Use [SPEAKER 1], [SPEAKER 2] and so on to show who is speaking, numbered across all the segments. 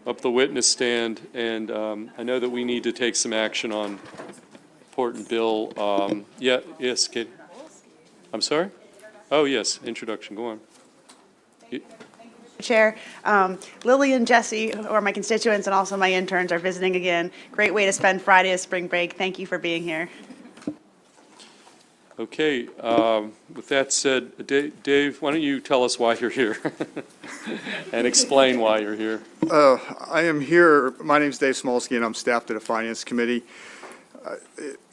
[SPEAKER 1] up the witness stand, and I know that we need to take some action on important bill. Yes, Kate. I'm sorry? Oh, yes, introduction, go on.
[SPEAKER 2] Chair, Lily and Jesse, who are my constituents and also my interns, are visiting again. Great way to spend Friday as spring break. Thank you for being here.
[SPEAKER 1] Okay, with that said, Dave, why don't you tell us why you're here and explain why you're here?
[SPEAKER 3] I am here, my name is Dave Smolsky, and I'm staff to the Finance Committee.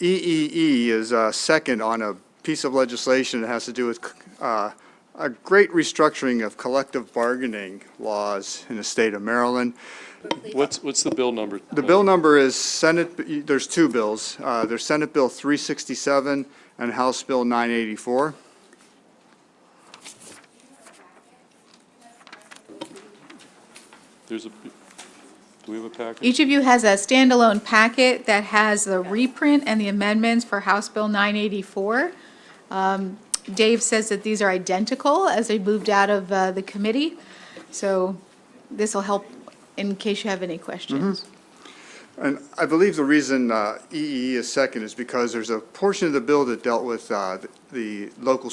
[SPEAKER 3] EEE is second on a piece of legislation that has to do with a great restructuring of collective bargaining laws in the state of Maryland.
[SPEAKER 1] What's the bill number?
[SPEAKER 3] The bill number is Senate, there's two bills. There's Senate Bill 367 and House Bill 984.
[SPEAKER 1] Do we have a package?
[SPEAKER 4] Each of you has a standalone packet that has the reprint and the amendments for House Bill 984. Dave says that these are identical as they moved out of the committee. So this will help in case you have any questions.
[SPEAKER 3] And I believe the reason EEE is second is because there's a portion of the bill that dealt with the local,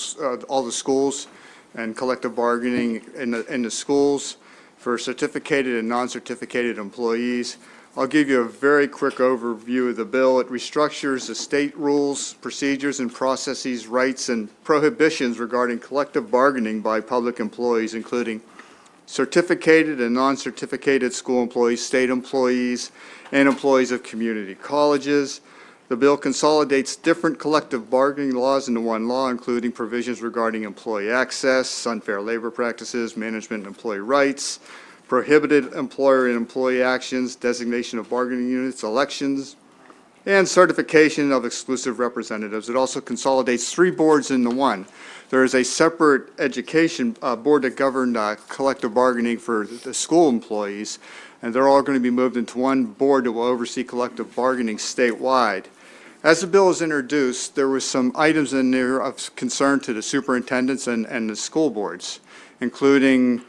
[SPEAKER 3] all the schools and collective bargaining in the schools for certificated and non-certificated employees. I'll give you a very quick overview of the bill. It restructures the state rules, procedures, and processes, rights, and prohibitions regarding collective bargaining by public employees, including certificated and non-certificated school employees, state employees, and employees of community colleges. The bill consolidates different collective bargaining laws into one law, including provisions regarding employee access, unfair labor practices, management and employee rights, prohibited employer and employee actions, designation of bargaining units, elections, and certification of exclusive representatives. It also consolidates three boards into one. There is a separate education board that governed collective bargaining for the school employees, and they're all going to be moved into one board that will oversee collective bargaining statewide. As the bill is introduced, there was some items in there of concern to the superintendents and the school boards, including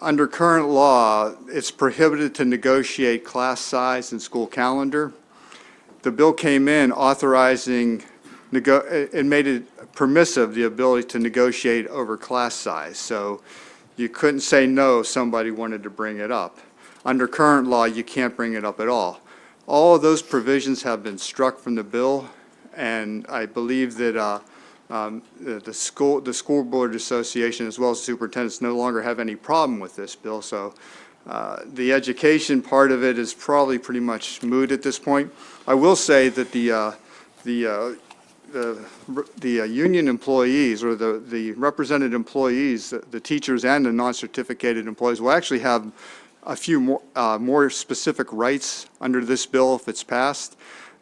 [SPEAKER 3] under current law, it's prohibited to negotiate class size and school calendar. The bill came in authorizing, it made it permissive, the ability to negotiate over class size. So you couldn't say no if somebody wanted to bring it up. Under current law, you can't bring it up at all. All of those provisions have been struck from the bill, and I believe that the school board association as well as superintendents no longer have any problem with this bill. So the education part of it is probably pretty much moot at this point. I will say that the union employees or the represented employees, the teachers and the non-certificated employees will actually have a few more specific rights under this bill if it's passed.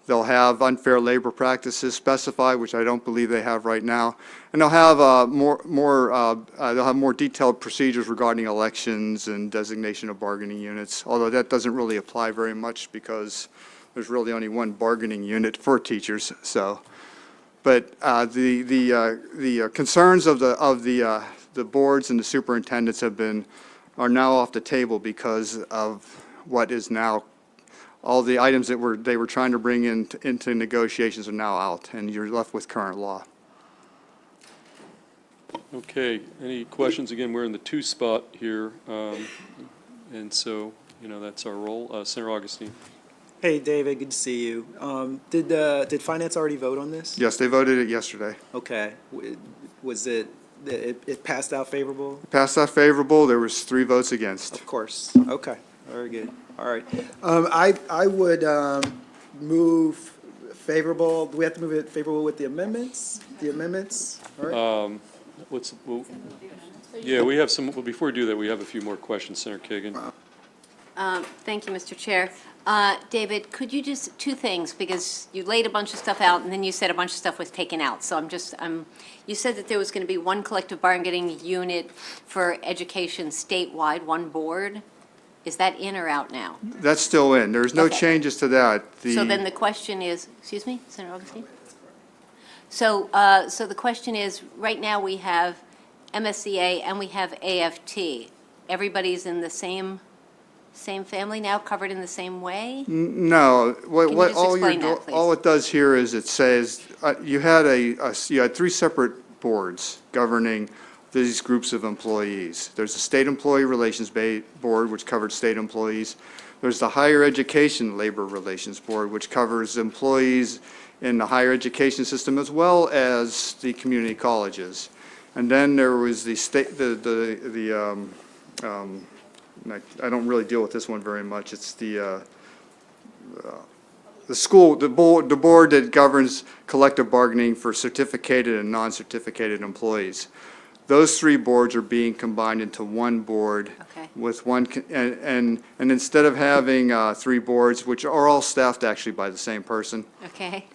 [SPEAKER 3] They'll have unfair labor practices specified, which I don't believe they have right now, and they'll have more detailed procedures regarding elections and designation of bargaining units. Although that doesn't really apply very much because there's really only one bargaining unit for teachers. So, but the concerns of the boards and the superintendents are now off the table because of what is now. All the items that they were trying to bring into negotiations are now out, and you're left with current law.
[SPEAKER 1] Okay, any questions? Again, we're in the two spot here, and so, that's our role. Senator Augustine.
[SPEAKER 5] Hey, David, good to see you. Did Finance already vote on this?
[SPEAKER 3] Yes, they voted it yesterday.
[SPEAKER 5] Okay. Was it passed out favorable?
[SPEAKER 3] It passed out favorable. There was 3 votes against.
[SPEAKER 5] Of course. Okay. Very good. All right. I would move favorable. Do we have to move it favorable with the amendments? The amendments? All right.
[SPEAKER 1] Yeah, we have some. Well, before we do that, we have a few more questions. Senator Kagan.
[SPEAKER 6] Thank you, Mr. Chair. David, could you just, 2 things, because you laid a bunch of stuff out and then you said a bunch of stuff was taken out. So you said that there was going to be one collective bargaining unit for education statewide, one board. Is that in or out now?
[SPEAKER 3] That's still in. There's no changes to that.
[SPEAKER 6] So then the question is, excuse me, Senator Augustine? So the question is, right now we have MSCA and we have AFT. Everybody's in the same same family now covered in the same way?
[SPEAKER 3] No,
[SPEAKER 6] Can you just explain that, please?
[SPEAKER 3] all it does here is it says, you had you had three separate boards governing these groups of employees. There's the State Employee Relations Board, which covered state employees. There's the Higher Education Labor Relations Board, which covers employees in the higher education system as well as the community colleges. And then there was the state, I don't really deal with this one very much. It's the board that governs collective bargaining for certificated and non-certificated employees. Those three boards are being combined into one board.
[SPEAKER 6] Okay.
[SPEAKER 3] With one, and instead of having three boards, which are all staffed actually by the same person,
[SPEAKER 6] Okay,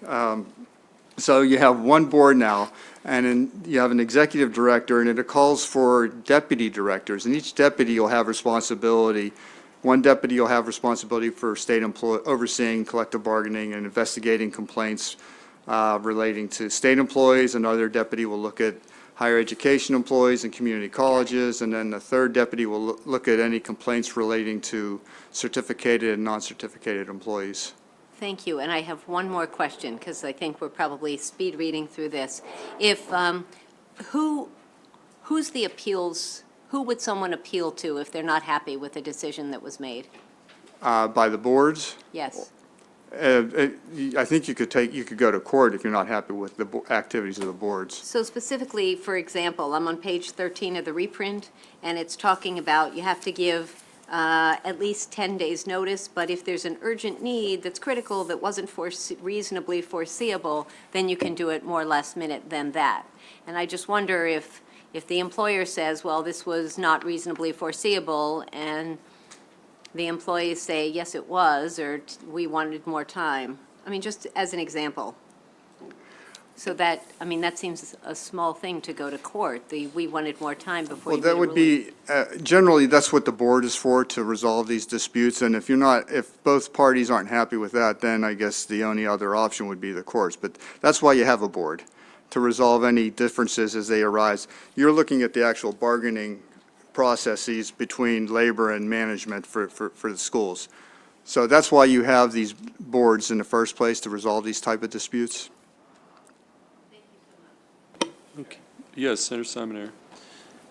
[SPEAKER 3] so you have one board now, and then you have an executive director, and it calls for deputy directors, and each deputy will have responsibility. One deputy will have responsibility for overseeing collective bargaining and investigating complaints relating to state employees. Another deputy will look at higher education employees and community colleges, and then the third deputy will look at any complaints relating to certificated and non-certificated employees.
[SPEAKER 6] thank you. And I have one more question, because I think we're probably speed reading through this. If, who's the appeals, who would someone appeal to if they're not happy with the decision that was made?
[SPEAKER 3] By the boards,
[SPEAKER 6] Yes.
[SPEAKER 3] I think you could go to court if you're not happy with the activities of the boards.
[SPEAKER 6] So specifically, for example, I'm on page 13 of the reprint, and it's talking about you have to give at least 10 days' notice, but if there's an urgent need that's critical that wasn't reasonably foreseeable, then you can do it more last minute than that. And I just wonder if the employer says, well, this was not reasonably foreseeable, and the employees say, yes, it was, or we wanted more time. I mean, just as an example. So that, I mean, that seems a small thing to go to court, we wanted more time before
[SPEAKER 3] Well,
[SPEAKER 6] you made a
[SPEAKER 3] that would
[SPEAKER 6] ruling.
[SPEAKER 3] be, generally, that's what the board is for, to resolve these disputes, and if both parties aren't happy with that, then I guess the only other option would be the courts. But that's why you have a board, to resolve any differences as they arise. You're looking at the actual bargaining processes between labor and management for the schools. So that's why you have these boards in the first place, to resolve these type of disputes.
[SPEAKER 1] Okay. Yes, Senator Simoner.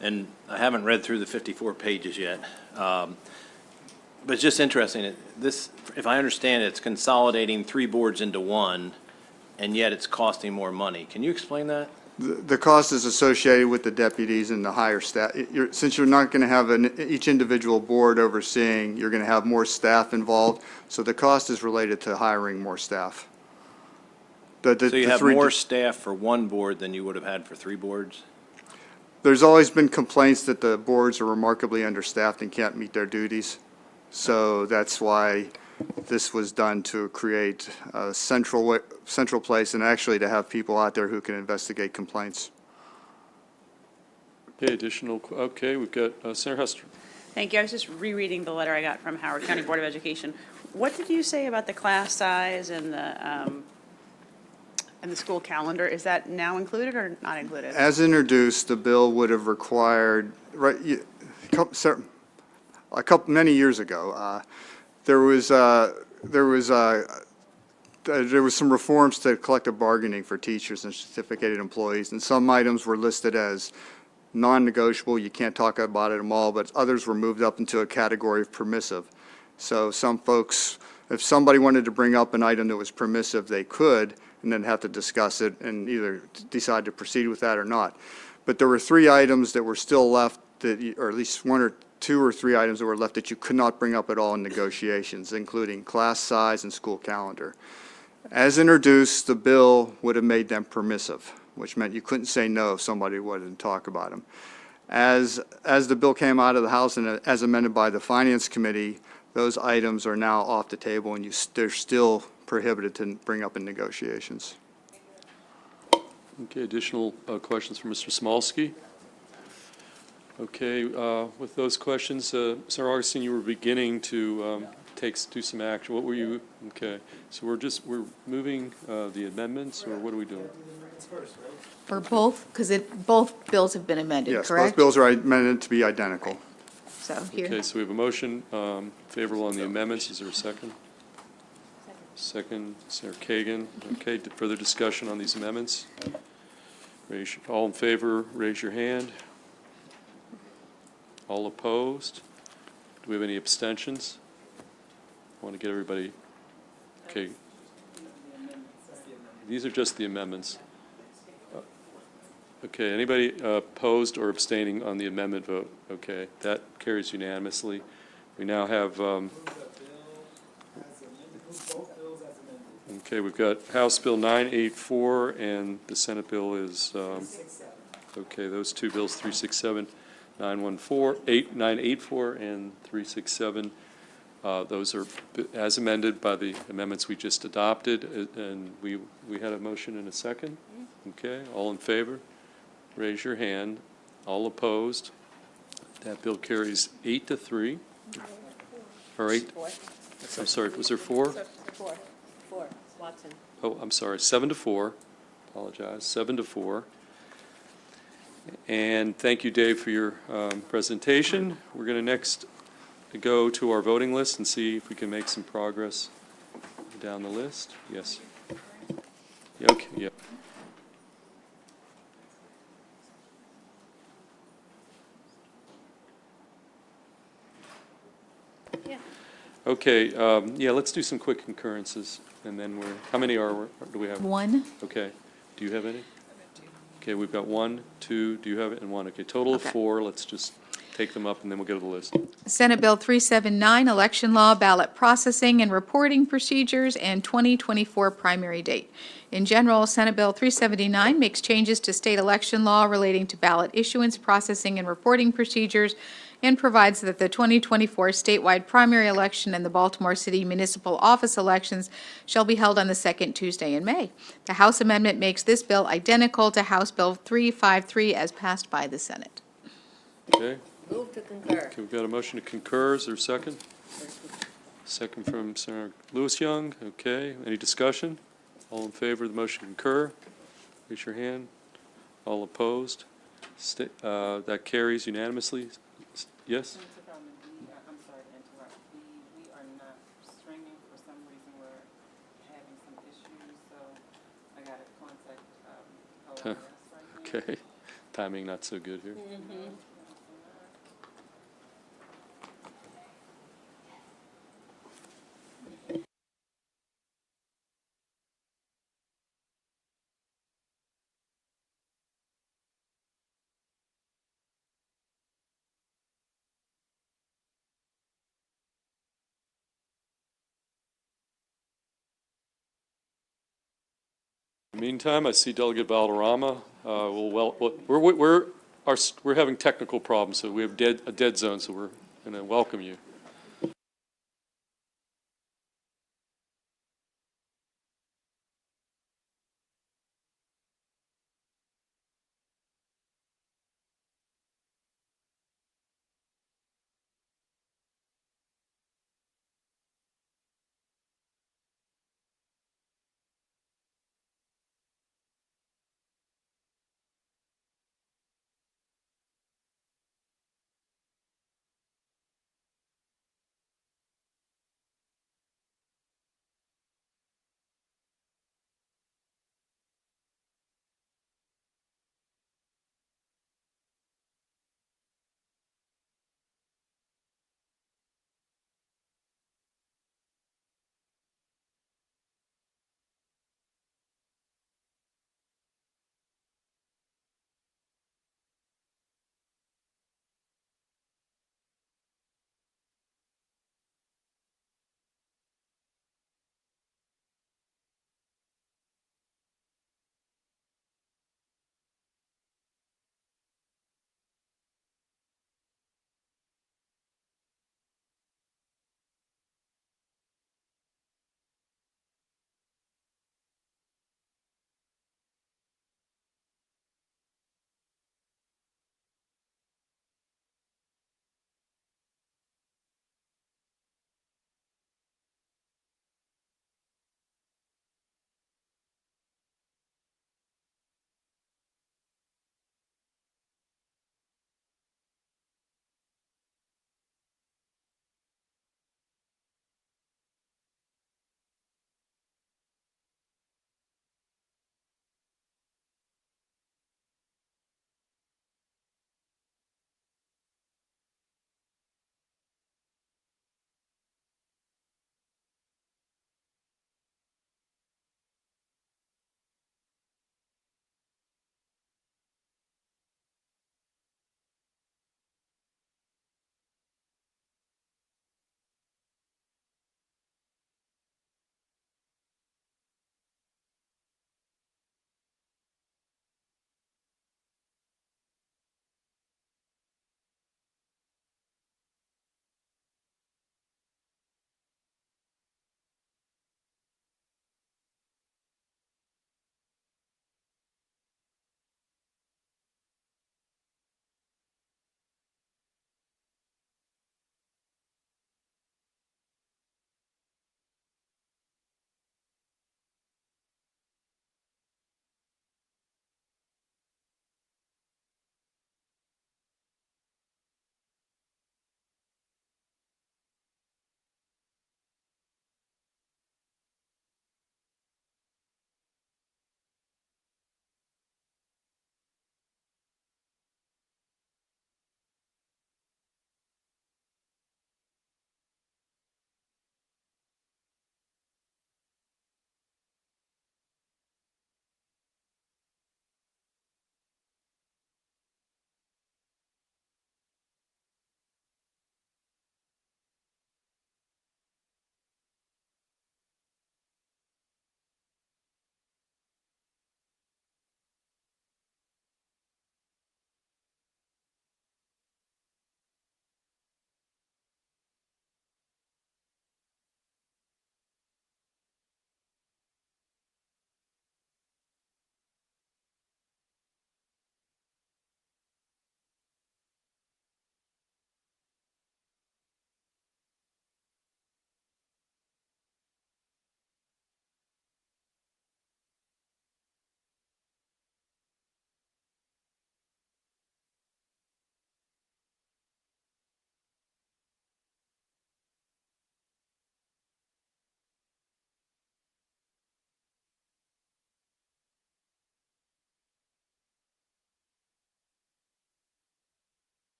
[SPEAKER 7] And I haven't read through the 54 pages yet. But it's just interesting, this, if I understand it, it's consolidating three boards into one, and yet it's costing more money. Can you explain that?
[SPEAKER 3] The cost is associated with the deputies and the higher staff. Since you're not going to have each individual board overseeing, you're going to have more staff involved, so the cost is related to hiring more staff.
[SPEAKER 7] So you have more staff for one board than you would have had for three boards?
[SPEAKER 3] There's always been complaints that the boards are remarkably understaffed and can't meet their duties. So that's why this was done, to create a central place, and actually to have people out there who can investigate complaints.
[SPEAKER 1] Okay, okay, we've got Senator Hester.
[SPEAKER 2] Thank you. I was just rereading the letter I got from Howard County Board of Education. What did you say about the class size and the school calendar? Is that now included or not included?
[SPEAKER 3] As introduced, the bill would have required, many years ago, there was some reforms to collective bargaining for teachers and certificated employees, and some items were listed as non-negotiable, you can't talk about it at all, but others were moved up into a category of permissive. So some folks, if somebody wanted to bring up an item that was permissive, they could, and then have to discuss it and either decide to proceed with that or not. But there were three items that were still left, or at least two or three items that were left that you could not bring up at all in negotiations, including class size and school calendar. As introduced, the bill would have made them permissive, which meant you couldn't say no if somebody wanted to talk about them. As the bill came out of the House and as amended by the Finance Committee, those items are now off the table, and they're still prohibited to bring up in negotiations.
[SPEAKER 1] Okay, additional questions from Mr. Smolsky? Okay, with those questions, Senator Augustine, you were beginning to do some action. What were you, okay, so we're moving the amendments, or what are we doing?
[SPEAKER 4] For both, because both bills have been amended,
[SPEAKER 3] Yes,
[SPEAKER 4] correct?
[SPEAKER 3] both bills are amended to be identical.
[SPEAKER 4] So here.
[SPEAKER 1] Okay, so we have a motion favorable on the amendments. Is there a second? Second, Senator Kagan. Okay, further discussion on these amendments? All in favor, raise your hand. All opposed? Do we have any abstentions? I want to get everybody, okay. These are just the amendments. Okay, anybody opposed or abstaining on the amendment vote? Okay, that carries unanimously. We now have, okay, we've got House Bill 984 and the Senate bill is, okay, those two bills, 367, 984 and 367. Those are as amended by the amendments we just adopted, and we had a motion and a second. Okay, all in favor? Raise your hand. All opposed? That bill carries 8-3. Or 8, I'm sorry, was there 4?
[SPEAKER 6] Four, Watson.
[SPEAKER 1] Oh, I'm sorry, 7-4. Apologize, 7-4. And thank you, Dave, for your presentation. We're going to next go to our voting list and see if we can make some progress down the list. Yes. Yeah, okay, yeah.
[SPEAKER 6] Yeah.
[SPEAKER 1] Okay, yeah, let's do some quick concurrences, and then how many do we have?
[SPEAKER 4] One.
[SPEAKER 1] Okay, do you have any? Okay, we've got 1, 2, do you have it? And 1, okay, total of
[SPEAKER 4] Okay.
[SPEAKER 1] 4, let's just take them up and then we'll go to the list.
[SPEAKER 4] Senate Bill 379, election law, ballot processing and reporting procedures, and 2024 primary date. In general, Senate Bill 379 makes changes to state election law relating to ballot issuance, processing, and reporting procedures, and provides that the 2024 statewide primary election and the Baltimore City municipal office elections shall be held on the second Tuesday in May. The House amendment makes this bill identical to House Bill 353 as passed by the Senate.
[SPEAKER 1] Okay,
[SPEAKER 6] Move to concur.
[SPEAKER 1] okay, we've got a motion to concur, is there a second? Second from Senator Lewis Young, okay, any discussion? All in favor of the motion to concur? Raise your hand. All opposed? That carries unanimously. Yes?
[SPEAKER 8] I'm sorry to interrupt. We are not streaming for some reason. We're having some issues, so I got to contact OIS right now.
[SPEAKER 1] Okay, timing not so good here. Meantime, I see Delegate Valderrama. We're having technical problems, so we have a dead zone, so we're going to welcome you.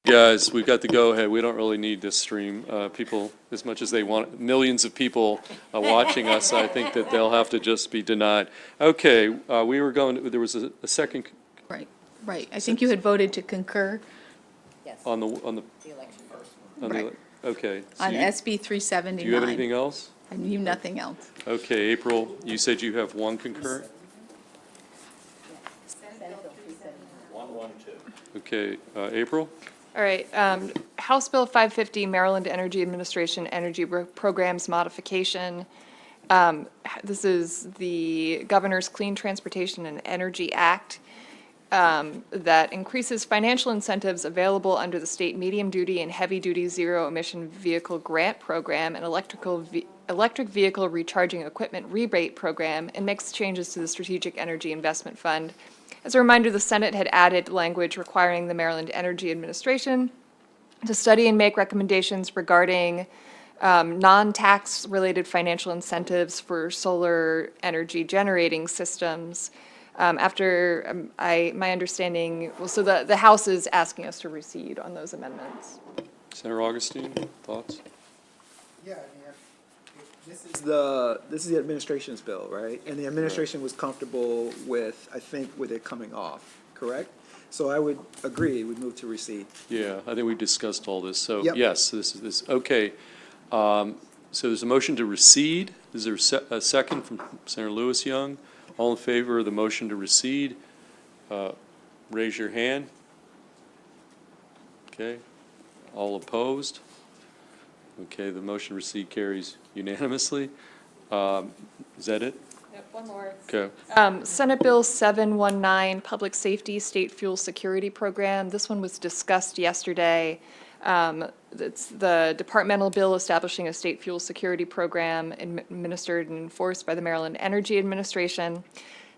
[SPEAKER 1] Guys, we've got the go-ahead. We don't really need this stream. People, as much as they want, millions of people watching us, I think that they'll have to just be denied. Okay, we were going, there was a second
[SPEAKER 4] Right, right. I think you had voted to concur
[SPEAKER 1] on the,
[SPEAKER 4] Right.
[SPEAKER 1] okay. So
[SPEAKER 4] on
[SPEAKER 1] you-
[SPEAKER 4] SB 379.
[SPEAKER 1] Do you have anything else?
[SPEAKER 4] I knew nothing else.
[SPEAKER 1] Okay, April, you said you have one concurrent? Okay, April?
[SPEAKER 9] All right, House Bill 550, Maryland Energy Administration Energy Programs Modification. This is the Governor's Clean Transportation and Energy Act that increases financial incentives available under the state medium-duty and heavy-duty zero-emission vehicle grant program and electric vehicle recharging equipment rebate program, and makes changes to the Strategic Energy Investment Fund. As a reminder, the Senate had added language requiring the Maryland Energy Administration to study and make recommendations regarding non-tax related financial incentives for solar energy generating systems. After my understanding, well, so the House is asking us to recede on those amendments.
[SPEAKER 1] Senator Augustine, thoughts?
[SPEAKER 5] Yeah, I mean, this is the administration's bill, right? And the administration was comfortable with, I think, with it coming off, correct? So I would agree, we'd move to recede.
[SPEAKER 1] Yeah, I think we discussed all this, so,
[SPEAKER 5] Yep.
[SPEAKER 1] yes, this, okay. So there's a motion to recede. Is there a second from Senator Lewis Young? All in favor of the motion to recede, raise your hand. Okay. All opposed? Okay, the motion to recede carries unanimously. Is that it?
[SPEAKER 9] Yep, one more.
[SPEAKER 1] Okay.
[SPEAKER 9] Senate Bill 719, Public Safety State Fuel Security Program. This one was discussed yesterday. It's the departmental bill establishing a state fuel security program administered and enforced by the Maryland Energy Administration.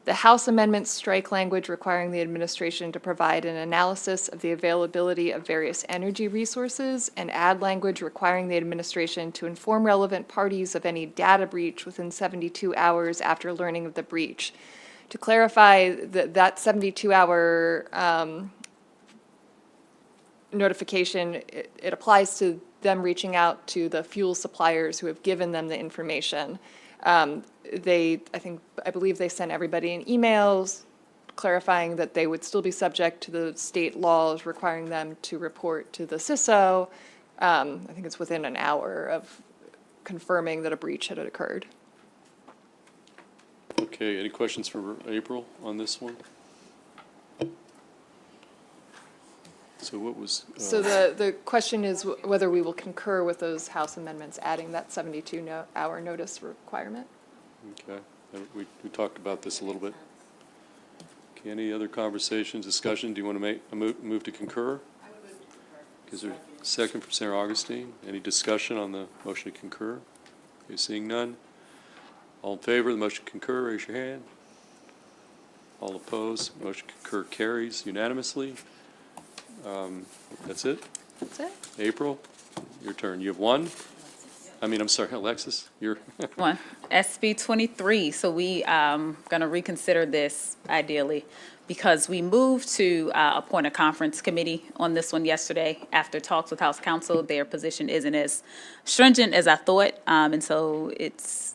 [SPEAKER 9] The House amendments strike language requiring the administration to provide an analysis of the availability of various energy resources and add language requiring the administration to inform relevant parties of any data breach within 72 hours after learning of the breach. To clarify, that 72-hour notification, it applies to them reaching out to the fuel suppliers who have given them the information. I believe they sent everybody an emails clarifying that they would still be subject to the state laws requiring them to report to the CISO. I think it's within an hour of confirming that a breach had occurred.
[SPEAKER 1] Okay, any questions for April on this one? So what was?
[SPEAKER 9] So the question is whether we will concur with those House amendments adding that 72-hour notice requirement.
[SPEAKER 1] Okay, we talked about this a little bit. Okay, any other conversations, discussion? Do you want to make a move to concur? I would move to concur. Is there a second from Senator Augustine? Any discussion on the motion to concur? Okay, seeing none. All in favor of the motion to concur, raise your hand. All opposed, motion to concur carries unanimously. That's it?
[SPEAKER 9] That's it.
[SPEAKER 1] April, your turn. You have one? I'm sorry, Alexis, you're,
[SPEAKER 8] One, SB 23, so we going to reconsider this ideally, because we moved to appoint a conference committee on this one yesterday. After talks with House Counsel, their position isn't as stringent as I thought, and so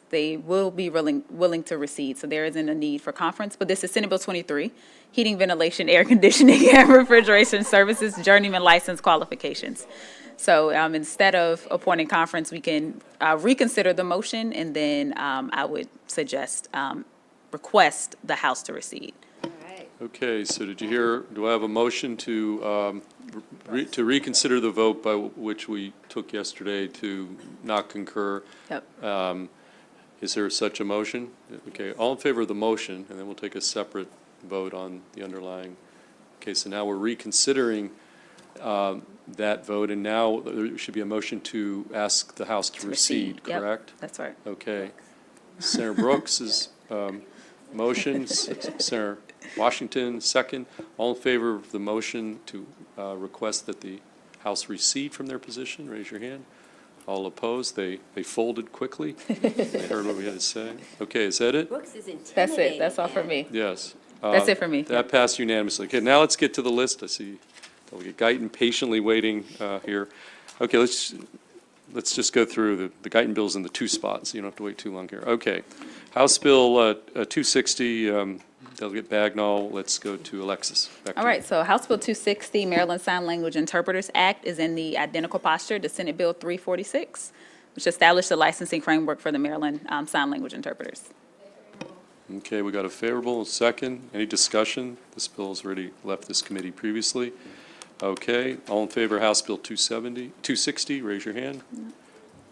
[SPEAKER 8] they will be willing to recede, so there isn't a need for conference. But this is Senate Bill 23, Heating, Ventilation, Air Conditioning, and Refrigeration Services Journeyman License Qualifications. So instead of appointing conference, we can reconsider the motion, and then I would suggest request the House to recede.
[SPEAKER 1] okay, so did you hear, do I have a motion to reconsider the vote by which we took yesterday to not concur?
[SPEAKER 8] Yep.
[SPEAKER 1] Is there such a motion? Okay, all in favor of the motion, and then we'll take a separate vote on the underlying. Okay, so now we're reconsidering that vote, and now there should be a motion to ask the House to recede,
[SPEAKER 8] Yep,
[SPEAKER 1] correct?
[SPEAKER 8] that's right.
[SPEAKER 1] Okay. Senator Brooks' motion, Senator Washington, second. All in favor of the motion to request that the House recede from their position, raise your hand. All opposed, they folded quickly. They heard what we had to say. Okay, is that it?
[SPEAKER 6] Brooks is intimidating.
[SPEAKER 8] That's it. That's all for me.
[SPEAKER 1] Yes.
[SPEAKER 8] That's it for me.
[SPEAKER 1] That passed unanimously. Okay, now let's get to the list. I see Delegate Guyton patiently waiting here. Okay, let's just go through the Guyton bill's in the two spots. You don't have to wait too long here. Okay. House Bill 260, Delegate Bagnall. Let's go to Alexis. Back to
[SPEAKER 8] All
[SPEAKER 1] you.
[SPEAKER 8] right, so House Bill 260, Maryland Sign Language Interpreters Act, is in the identical posture to Senate Bill 346, which established the licensing framework for the Maryland Sign Language interpreters.
[SPEAKER 1] Okay, we got a favorable second. Any discussion? This bill has already left this committee previously. Okay, all in favor of House Bill 260, raise your hand.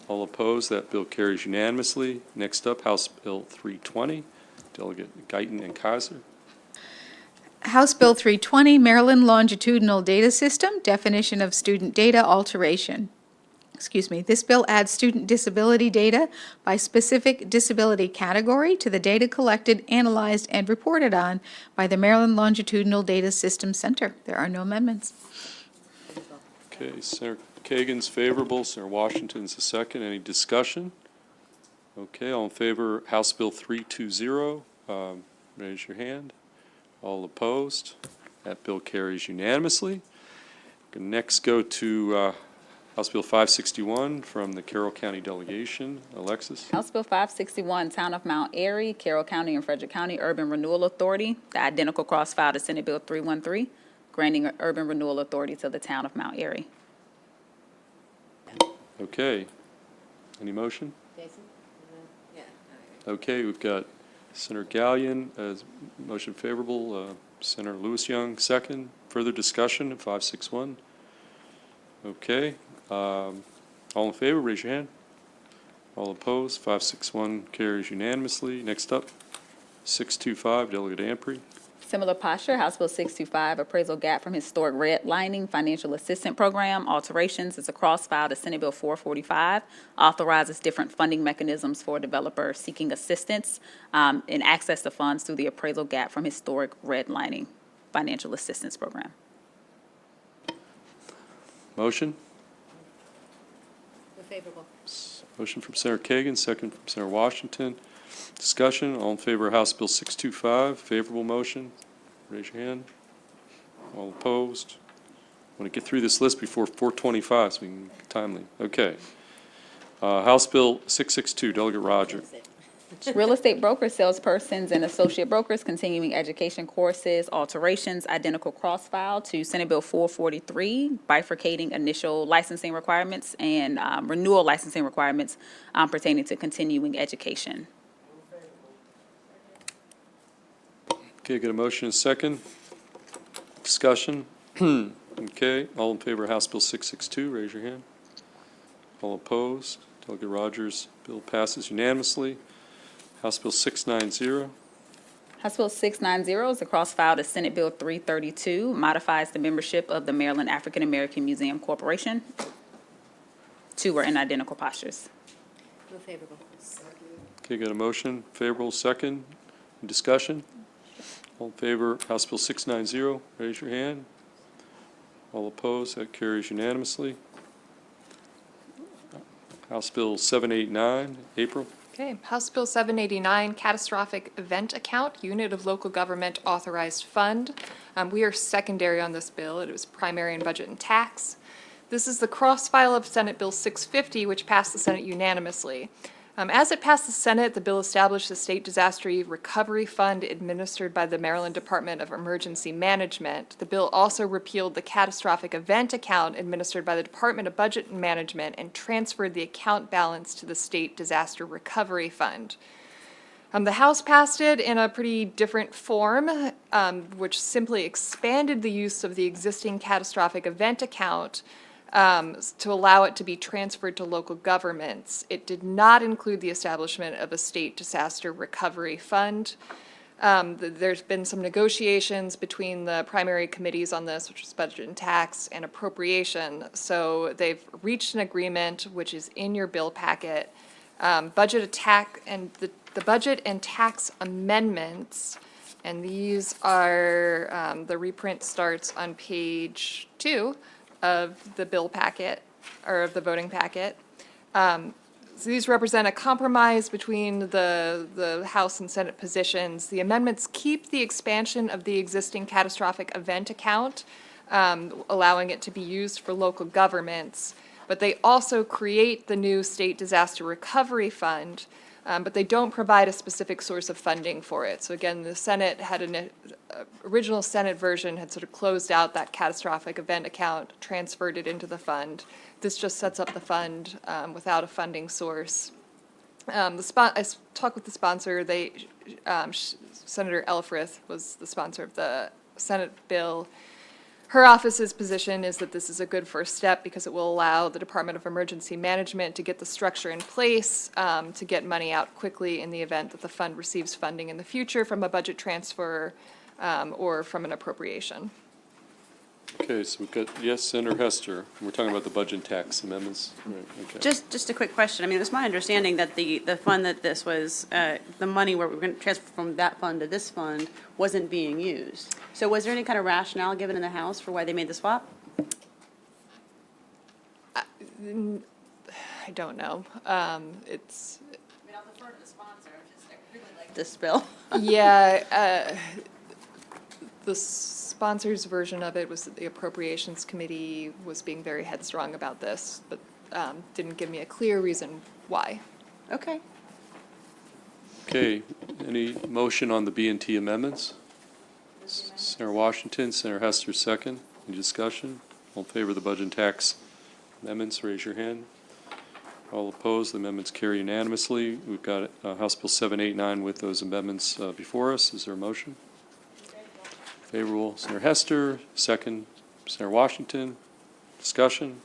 [SPEAKER 1] All opposed, that bill carries unanimously. Next up, House Bill 320, Delegate Guyton and Kaiser.
[SPEAKER 4] House Bill 320, Maryland Longitudinal Data System, definition of student data alteration. This bill adds student disability data by specific disability category to the data collected, analyzed, and reported on by the Maryland Longitudinal Data System Center. There are no amendments.
[SPEAKER 1] Okay, Senator Kagan's favorable, Senator Washington's the second. Any discussion? Okay, all in favor, House Bill 320, raise your hand. All opposed? That bill carries unanimously. Next, go to House Bill 561 from the Carroll County delegation. Alexis?
[SPEAKER 8] House Bill 561, Town of Mount Airy, Carroll County and Frederick County Urban Renewal Authority, the identical cross-file to Senate Bill 313, granting urban renewal authority to the Town of Mount Airy.
[SPEAKER 1] Okay. Any motion?
[SPEAKER 6] Jason? Yeah.
[SPEAKER 1] Okay, we've got Senator Gallion as motion favorable, Senator Lewis Young second. Further discussion at 561? Okay. All in favor, raise your hand. All opposed, 561 carries unanimously. Next up, 625, Delegate Amprey.
[SPEAKER 8] Similar posture, House Bill 625, appraisal gap from historic redlining financial assistance program alterations is a cross-file to Senate Bill 445, authorizes different funding mechanisms for developers seeking assistance in access to funds through the appraisal gap from historic redlining financial assistance program.
[SPEAKER 1] Motion?
[SPEAKER 6] Favorable.
[SPEAKER 1] Motion from Senator Kagan, second from Senator Washington. Discussion, all in favor of House Bill 625, favorable motion, raise your hand. All opposed? I want to get through this list before 425 so we can get timely. Okay. House Bill 662, Delegate Roger.
[SPEAKER 8] Real estate brokers, salespersons, and associate brokers, continuing education courses, alterations, identical cross-file to Senate Bill 443, bifurcating initial licensing requirements and renewal licensing requirements pertaining to continuing education.
[SPEAKER 1] Okay, got a motion and a second. Discussion. Okay, all in favor of House Bill 662, raise your hand. All opposed? Delegate Rogers' bill passes unanimously. House Bill 690.
[SPEAKER 8] House Bill 690 is a cross-file to Senate Bill 332, modifies the membership of the Maryland African American Museum Corporation. Two are in identical postures.
[SPEAKER 6] Move favorable.
[SPEAKER 1] Okay, got a motion, favorable, second. Discussion? All in favor, House Bill 690, raise your hand. All opposed, that carries unanimously. House Bill 789, April.
[SPEAKER 9] Okay, House Bill 789, Catastrophic Event Account, Unit of Local Government Authorized Fund. We are secondary on this bill. It was primary in budget and tax. This is the cross-file of Senate Bill 650, which passed the Senate unanimously. As it passed the Senate, the bill established the State Disaster Recovery Fund administered by the Maryland Department of Emergency Management. The bill also repealed the Catastrophic Event Account administered by the Department of Budget and Management and transferred the account balance to the State Disaster Recovery Fund. The House passed it in a pretty different form, which simply expanded the use of the existing Catastrophic Event Account to allow it to be transferred to local governments. It did not include the establishment of a state disaster recovery fund. There's been some negotiations between the primary committees on this, which is budget and tax and appropriation. So they've reached an agreement, which is in your bill packet. Budget attack and the budget and tax amendments, and these are, the reprint starts on page 2 of the bill packet, or of the voting packet. So these represent a compromise between the House and Senate positions. The amendments keep the expansion of the existing catastrophic event account, allowing it to be used for local governments. But they also create the new State Disaster Recovery Fund, but they don't provide a specific source of funding for it. So again, the Senate had original Senate version had sort of closed out that catastrophic event account, transferred it into the fund. This just sets up the fund without a funding source. I talked with the sponsor. Senator Elfrith was the sponsor of the Senate bill. Her office's position is that this is a good first step because it will allow the Department of Emergency Management to get the structure in place to get money out quickly in the event that the fund receives funding in the future from a budget transfer or from an appropriation.
[SPEAKER 1] Okay, so we've got, yes, Senator Hester. We're talking about the budget and tax amendments. Right, okay.
[SPEAKER 2] Just a quick question. I mean, it was my understanding that the fund that this was, the money where we were going to transfer from that fund to this fund wasn't being used. So was there any kind of rationale given in the House for why they made the swap?
[SPEAKER 9] I don't know. It's,
[SPEAKER 2] I mean, I'll defer to the sponsor. I really like this bill.
[SPEAKER 9] yeah, the sponsor's version of it was that the Appropriations Committee was being very headstrong about this, but didn't give me a clear reason why.
[SPEAKER 2] Okay.
[SPEAKER 1] Okay, any motion on the B and T amendments? Senator Washington, Senator Hester, second. Any discussion? All in favor of the budget and tax amendments, raise your hand. All opposed, the amendments carry unanimously. We've got House Bill 789 with those amendments before us. Is there a motion? Favorable, Senator Hester, second, Senator Washington. Discussion?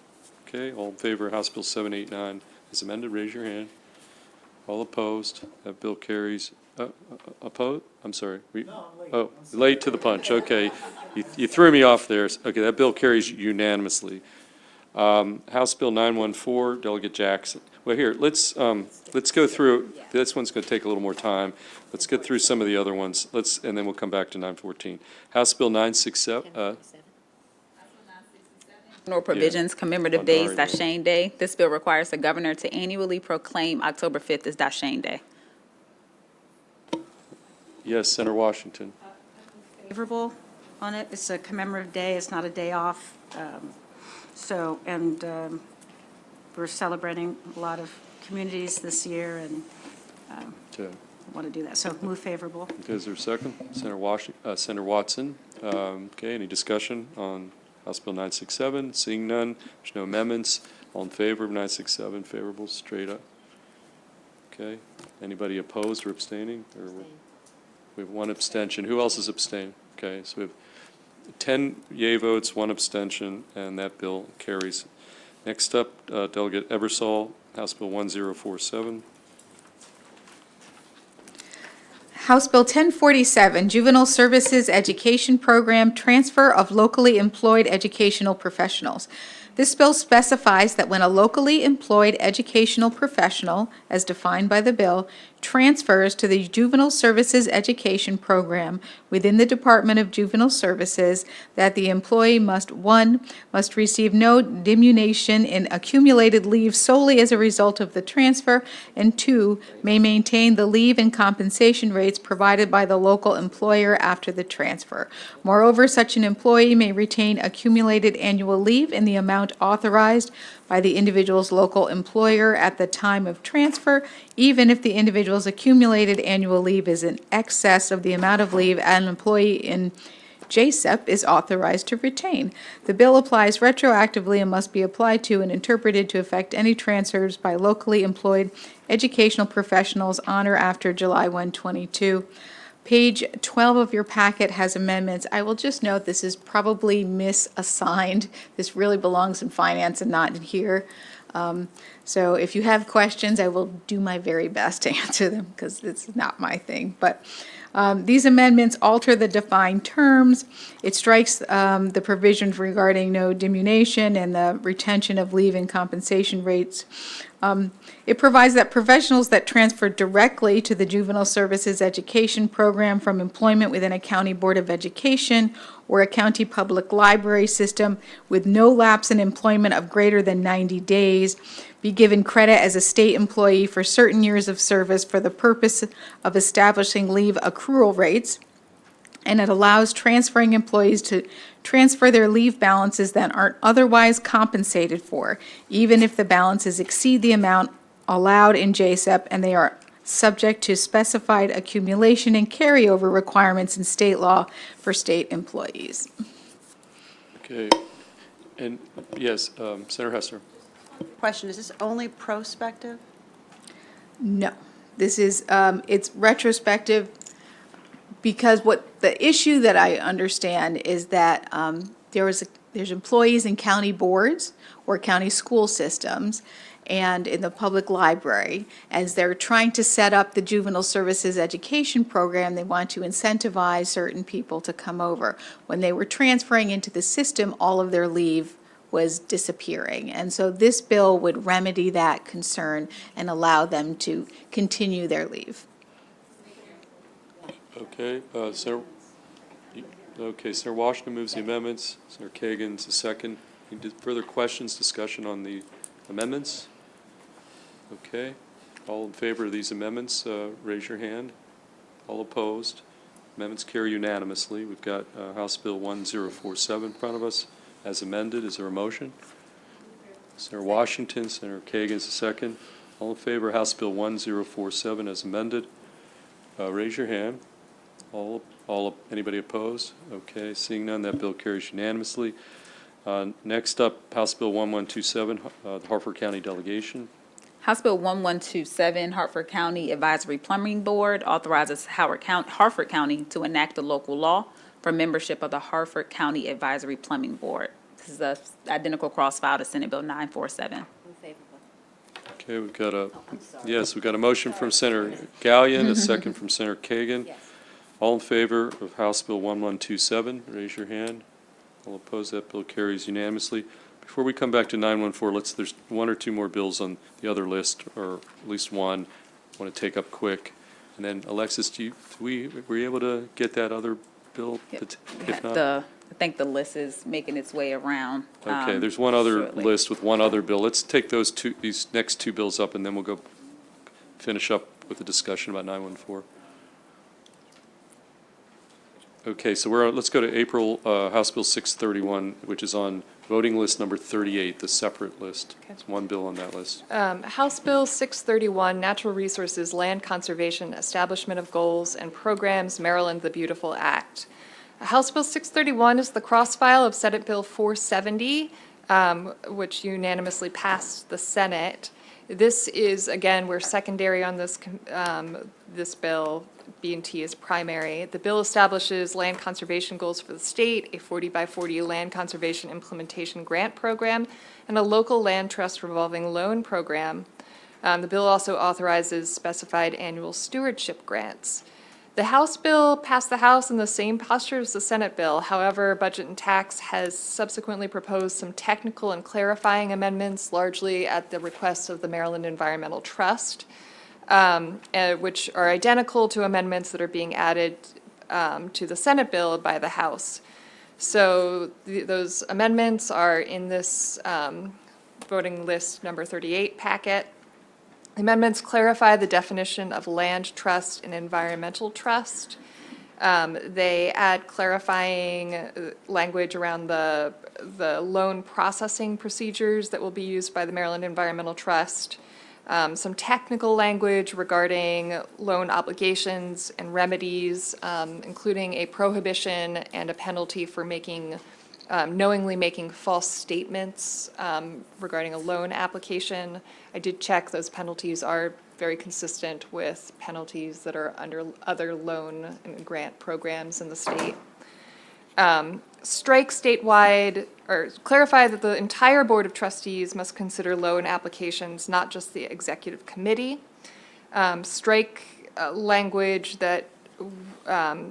[SPEAKER 1] Okay, all in favor of House Bill 789 as amended, raise your hand. All opposed, that bill carries. Opposed? I'm sorry. Oh, late to the punch, okay. You threw me off there. Okay, that bill carries unanimously. House Bill 914, Delegate Jackson. Well, here, let's go through, this one's going to take a little more time. Let's get through some of the other ones, and then we'll come back to 914. House Bill 967,
[SPEAKER 8] General provisions, commemorative
[SPEAKER 1] On
[SPEAKER 8] days,
[SPEAKER 1] Dari Day.
[SPEAKER 8] Dashane Day. This bill requires the governor to annually proclaim October 5th as Dashane Day.
[SPEAKER 1] yes, Senator Washington.
[SPEAKER 10] Favorable on it. It's a commemorative day. It's not a day off. We're celebrating a lot of communities this year and
[SPEAKER 1] Okay,
[SPEAKER 10] want to do that. So move favorable.
[SPEAKER 1] is there a second? Senator Watson. Okay, any discussion on House Bill 967? Seeing none, there's no amendments. All in favor of 967, favorable, straight up. Okay, anybody opposed or abstaining? Or we have one abstention. Who else is abstaining? Okay, so we have 10 yea votes, one abstention, and that bill carries. Next up, Delegate Ebersol, House Bill 1047.
[SPEAKER 4] House Bill 1047, Juvenile Services Education Program Transfer of Locally Employed Educational Professionals. This bill specifies that when a locally employed educational professional, as defined by the bill, transfers to the Juvenile Services Education Program within the Department of Juvenile Services, that the employee must receive no diminution in accumulated leave solely as a result of the transfer, and 2, may maintain the leave and compensation rates provided by the local employer after the transfer. Moreover, such an employee may retain accumulated annual leave in the amount authorized by the individual's local employer at the time of transfer, even if the individual's accumulated annual leave is in excess of the amount of leave an employee in JSEP is authorized to retain. The bill applies retroactively and must be applied to and interpreted to affect any transfers by locally employed educational professionals on or after July 1, 2022. Page 12 of your packet has amendments. I will just note this is probably misassigned. This really belongs in finance and not in here. So if you have questions, I will do my very best to answer them because it's not my thing. But these amendments alter the defined terms. It strikes the provisions regarding no diminution and the retention of leave and compensation rates. It provides that professionals that transfer directly to the Juvenile Services Education Program from employment within a county board of education or a county public library system with no lapse in employment of greater than 90 days be given credit as a state employee for certain years of service for the purpose of establishing leave accrual rates. and it allows transferring employees to transfer their leave balances that aren't otherwise compensated for, even if the balances exceed the amount allowed in JSEP and they are subject to specified accumulation and carryover requirements in state law for state employees.
[SPEAKER 1] Okay. And yes, Senator Hester.
[SPEAKER 2] Question, is this only prospective?
[SPEAKER 4] No, this is, it's retrospective because what the issue that I understand is that there's employees in county boards or county school systems and in the public library, as they're trying to set up the juvenile services education program, they want to incentivize certain people to come over. When they were transferring into the system, all of their leave was disappearing. And so this bill would remedy that concern and allow them to continue their leave.
[SPEAKER 1] Okay, Senator Washington moves the amendments. Senator Kagan's the second. Any further questions, discussion on the amendments? Okay, all in favor of these amendments, raise your hand. All opposed? Amendments carry unanimously. We've got House Bill 1047 in front of us as amended. Is there a motion? Senator Washington, Senator Kagan's the second. All in favor of House Bill 1047 as amended, raise your hand. Anybody opposed? Okay, seeing none, that bill carries unanimously. Next up, House Bill 1127, the Harford County Delegation.
[SPEAKER 8] House Bill 1127, Hartford County Advisory Plumbing Board authorizes Hartford County to enact a local law for membership of the Hartford County Advisory Plumbing Board. This is a identical cross-file to Senate Bill 947.
[SPEAKER 1] Okay, we've got we've got a motion from Senator Gallion, a second from Senator Kagan.
[SPEAKER 6] Yes.
[SPEAKER 1] All in favor of House Bill 1127, raise your hand. All opposed, that bill carries unanimously. Before we come back to 914, there's one or two more bills on the other list, or at least one I want to take up quick. And then Alexis, were you able to get that other bill? If not,
[SPEAKER 8] I think the list is making its way around.
[SPEAKER 1] okay, there's one other
[SPEAKER 8] shortly.
[SPEAKER 1] list with one other bill. Let's take these next two bills up, and then we'll go finish up with the discussion about 914. Okay, so let's go to April, House Bill 631, which is on voting list number 38, the separate list.
[SPEAKER 9] Okay.
[SPEAKER 1] It's one bill on that list.
[SPEAKER 9] House Bill 631, Natural Resources, Land Conservation, Establishment of Goals and Programs, Maryland the Beautiful Act. House Bill 631 is the cross-file of Senate Bill 470, which unanimously passed the Senate. This is, again, we're secondary on this bill. B&T is primary. The bill establishes land conservation goals for the state, a 40x40 land conservation implementation grant program, and a local land trust revolving loan program. The bill also authorizes specified annual stewardship grants. The House bill passed the House in the same posture as the Senate bill. However, Budget and Tax has subsequently proposed some technical and clarifying amendments, largely at the request of the Maryland Environmental Trust, which are identical to amendments that are being added to the Senate bill by the House. So those amendments are in this voting list number 38 packet. The amendments clarify the definition of land trust and environmental trust. They add clarifying language around the loan processing procedures that will be used by the Maryland Environmental Trust. Some technical language regarding loan obligations and remedies, including a prohibition and a penalty for knowingly making false statements regarding a loan application. I did check, those penalties are very consistent with penalties that are under other loan and grant programs in the state. Strike statewide, or clarify that the entire Board of Trustees must consider loan applications, not just the Executive Committee. Strike language that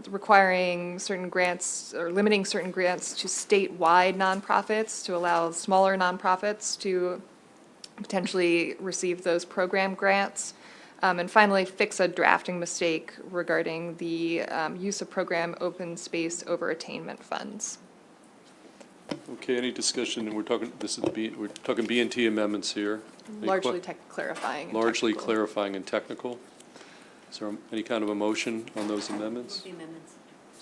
[SPEAKER 9] requiring certain grants or limiting certain grants to statewide nonprofits to allow smaller nonprofits to potentially receive those program grants. And finally, fix a drafting mistake regarding the use of program open space over attainment funds.
[SPEAKER 1] Okay, any discussion? And we're talking B&T amendments here. Any
[SPEAKER 9] Largely clarifying. and
[SPEAKER 1] Largely
[SPEAKER 9] technical.
[SPEAKER 1] clarifying and technical. Is there any kind of a motion on those amendments?
[SPEAKER 6] The amendments.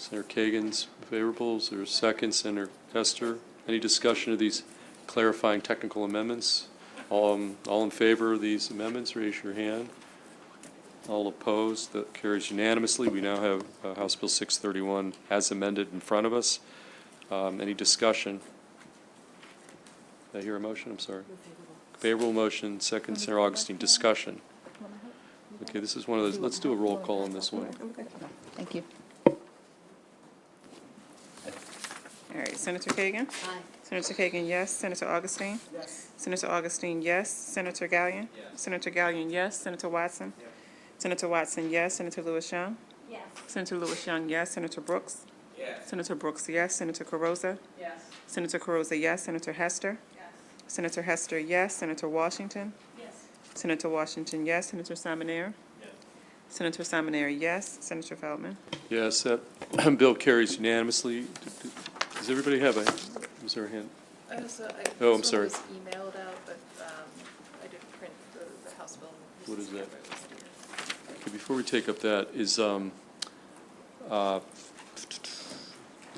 [SPEAKER 1] Senator Kagan's favorable. Is there a second? Senator Hester? Any discussion of these clarifying technical amendments? All in favor of these amendments, raise your hand. All opposed? That carries unanimously. We now have House Bill 631 as amended in front of us. Any discussion? Did I hear a motion? I'm sorry. Favorable motion, second, Senator Augustine. Discussion. Okay, this is one of those, let's do a roll call on this one.
[SPEAKER 8] Thank you.
[SPEAKER 11] All right, Senator Kagan?
[SPEAKER 6] Aye.
[SPEAKER 11] Senator Kagan, yes. Senator Augustine? Yes. Senator Augustine, yes. Senator Gallion? Yes. Senator Gallion, yes. Senator Watson? Yes. Senator Watson, yes. Senator Lewis Young?
[SPEAKER 6] Yes.
[SPEAKER 11] Senator Lewis Young, yes. Senator Brooks? Yes. Senator Brooks, yes. Senator Carozza?
[SPEAKER 10] Yes.
[SPEAKER 11] Senator Carozza, yes. Senator Hester?
[SPEAKER 10] Yes.
[SPEAKER 11] Senator Hester, yes. Senator Washington?
[SPEAKER 10] Yes.
[SPEAKER 11] Senator Washington, yes. Senator Simoneer? Yes. Senator Simoneer, yes. Senator Feldman?
[SPEAKER 1] Yes, that bill carries unanimously. Does everybody have a, was there a hand? Oh, I'm sorry.
[SPEAKER 9] This one was emailed out, but I didn't print the House bill.
[SPEAKER 1] What is that? Okay, before we take up that, is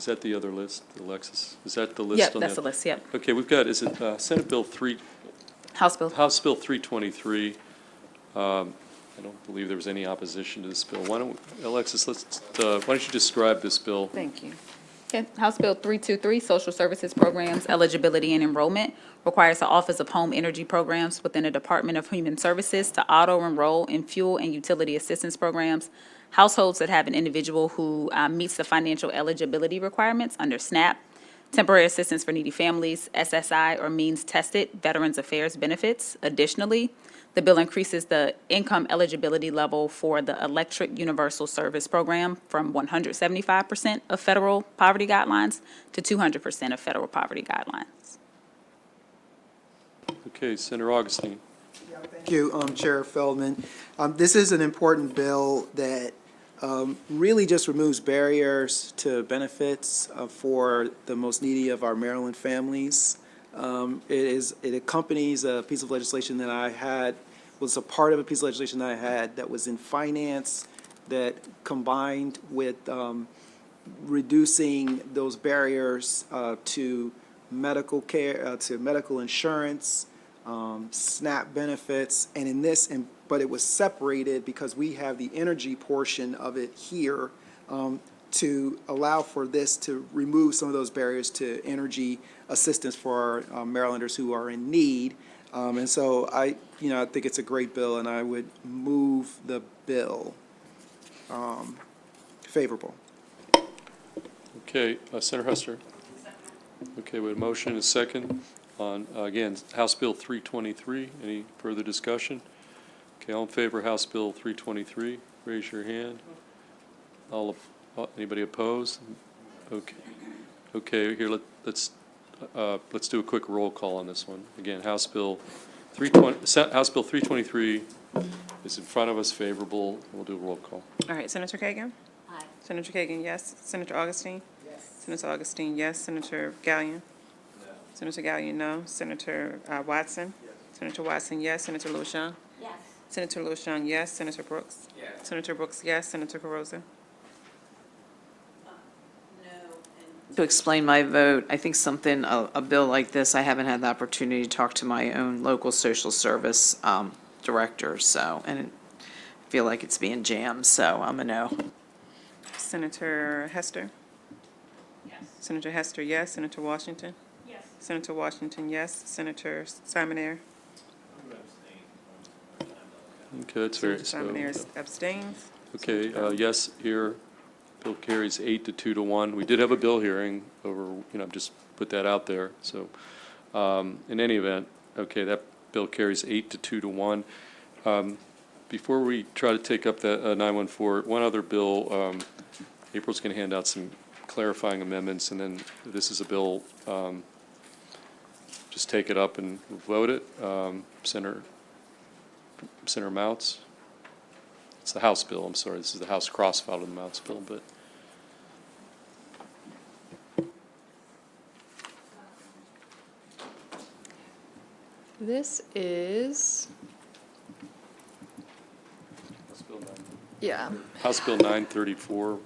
[SPEAKER 1] that the other list, Alexis? Is that the list
[SPEAKER 8] Yep,
[SPEAKER 1] on
[SPEAKER 8] that's
[SPEAKER 1] that?
[SPEAKER 8] the list, yep.
[SPEAKER 1] Okay, we've got, is it Senate Bill 3,
[SPEAKER 8] House Bill.
[SPEAKER 1] House Bill 323? I don't believe there was any opposition to this bill. Why don't, Alexis, why don't you describe this bill?
[SPEAKER 11] Thank you.
[SPEAKER 8] Okay, House Bill 323, Social Services Programs, Eligibility and Enrollment, requires the Office of Home Energy Programs within the Department of Human Services to auto-enroll in fuel and utility assistance programs. Households that have an individual who meets the financial eligibility requirements under SNAP, Temporary Assistance for Needy Families, SSI, or means-tested Veterans Affairs benefits. Additionally, the bill increases the income eligibility level for the Electric Universal Service Program from 175% of federal poverty guidelines to 200% of federal poverty guidelines.
[SPEAKER 1] Okay, Senator Augustine.
[SPEAKER 5] Thank you, Chair Feldman. This is an important bill that really just removes barriers to benefits for the most needy of our Maryland families. It accompanies a piece of legislation that I had, was a part of a piece of legislation that I had that was in finance, that combined with reducing those barriers to medical care, to medical insurance, SNAP benefits, and in this, but it was separated because we have the energy portion of it here to allow for this to remove some of those barriers to energy assistance for our Marylanders who are in need. And so I think it's a great bill, and I would move the bill favorable.
[SPEAKER 1] Okay, Senator Hester. Okay, we have a motion and a second on, again, House Bill 323. Any further discussion? Okay, all in favor of House Bill 323, raise your hand. Anybody opposed? Okay. Okay, here, let's do a quick roll call on this one. Again, House Bill 323 is in front of us, favorable. We'll do a roll call.
[SPEAKER 11] All right, Senator Kagan?
[SPEAKER 6] Aye.
[SPEAKER 11] Senator Kagan, yes. Senator Augustine? Yes. Senator Augustine, yes. Senator Gallion? No. Senator Gallion, no. Senator Watson? Yes. Senator Watson, yes. Senator Lewis Young?
[SPEAKER 6] Yes.
[SPEAKER 11] Senator Lewis Young, yes. Senator Brooks? Yes. Senator Brooks, yes. Senator Carozza?
[SPEAKER 12] To explain my vote, I think a bill like this, I haven't had the opportunity to talk to my own local social service director, and I feel like it's being jammed, so I'm a no.
[SPEAKER 11] Senator Hester? Yes. Senator Hester, yes. Senator Washington? Yes. Senator Washington, yes. Senator Simoneer?
[SPEAKER 1] Okay, that's very,
[SPEAKER 11] Senator
[SPEAKER 1] so,
[SPEAKER 11] Simoneer abstains.
[SPEAKER 1] okay, yes, here, bill carries 8 to 2-1. We did have a bill hearing over, just put that out there, so, in any event, okay, that bill carries 8 to 2-1. Before we try to take up that 914, one other bill, April's going to hand out some clarifying amendments, and then this is a bill, just take it up and vote it. Senator Mounts. It's the House bill, I'm sorry, this is the House cross-filed of the Mounts bill, but.
[SPEAKER 9] This is,
[SPEAKER 1] House Bill 9.
[SPEAKER 9] yeah,
[SPEAKER 1] House Bill 934.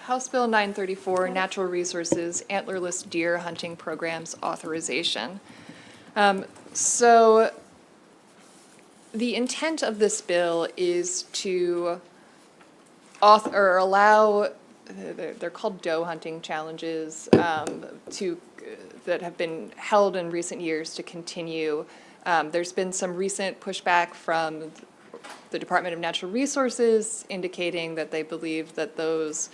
[SPEAKER 9] House Bill 934, Natural Resources Antlerless Deer Hunting Programs Authorization. So the intent of this bill is to allow, they're called doe hunting challenges, that have been held in recent years to continue. There's been some recent pushback from the Department of Natural Resources indicating that they believe that those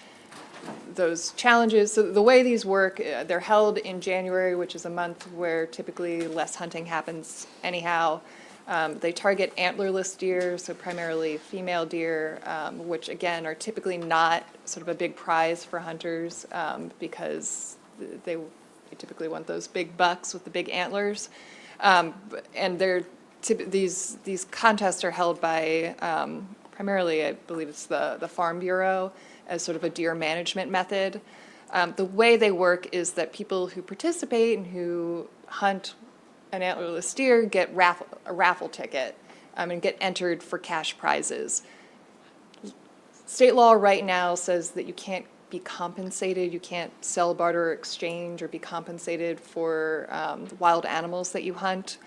[SPEAKER 9] challenges, so the way these work, they're held in January, which is a month where typically less hunting happens anyhow. They target antlerless deer, so primarily female deer, which again are typically not sort of a big prize for hunters because they typically want those big bucks with the big antlers. And these contests are held by primarily, I believe it's the Farm Bureau as sort of a deer management method. The way they work is that people who participate and who hunt an antlerless deer get a raffle ticket and get entered for cash prizes. State law right now says that you can't be compensated, you can't sell, barter, or exchange, or be compensated for wild animals that you hunt.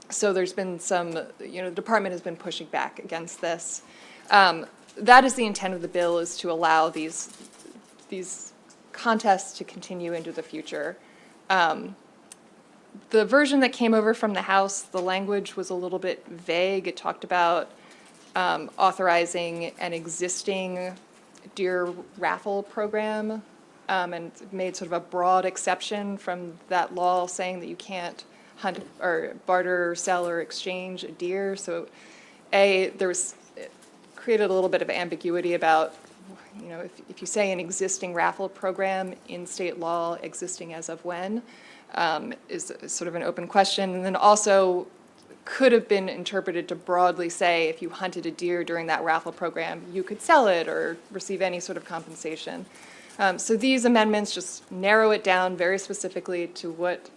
[SPEAKER 9] So there's been some, the department has been pushing back against this. That is the intent of the bill, is to allow these contests to continue into the future. The version that came over from the House, the language was a little bit vague. It talked about authorizing an existing deer raffle program and made sort of a broad exception from that law saying that you can't hunt or barter or sell or exchange a deer. So it created a little bit of ambiguity about, if you say an existing raffle program in state law, existing as of when, is sort of an open question. And then also could have been interpreted to broadly say if you hunted a deer during that raffle program, you could sell it or receive any sort of compensation. So these amendments just narrow it down very specifically to what